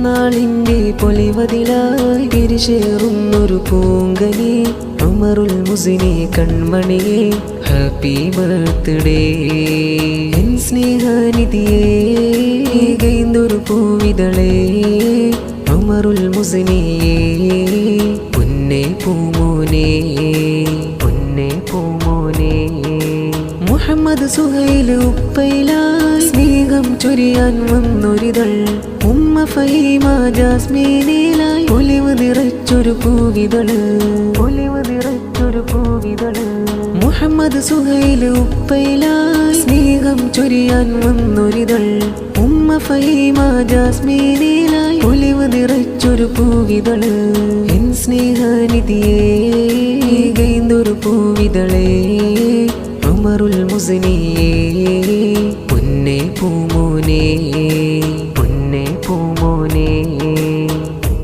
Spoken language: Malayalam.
പിറന്നാളിൻ്റെ പൊലിവതിലായി തിരിച്ചേറുന്നൊരു പൂങ്കനി ഉമറുൽ മുസിനി കൺമണിയെ ഹാപ്പി ബർത്ത്ഡേ എൻ സ്നേഹനിധിയേ ഗൈന്തൊരു പൂവിതളേ ഉമറുൽ മുസിനിയേ പൊന്നേ പൂമോനെ പൊന്നേ പൂമോനെ മുഹമ്മദ് സുഹൈൽ ഉപ്പയിലായി സ്നേഹം ചൊരിയാൻ വന്നൊരിതൾ ഉമ്മ ഫൈമ ജാസ്മീനിലായി ഒലിവ് നിറച്ചൊരു പൂവിതള് ഒലിവ് നിറച്ചൊരു പൂവിതള് മുഹമ്മദ് സുഹൈൽ ഉപ്പയിലായി സ്നേഹം ചൊരിയാൻ വന്നൊരിതൾ ഉമ്മ ഫൈമ ജാസ്മീനിലായി ഒലിവ് നിറച്ചൊരു പൂവിതള് എൻ സ്നേഹനിധിയേ ഗൈന്തൊരു പൂവിതളേ ഉമറുൽ മുസിനിയേ പൊന്നേ പൂമോനെ പൊന്നേ പൂമോനെ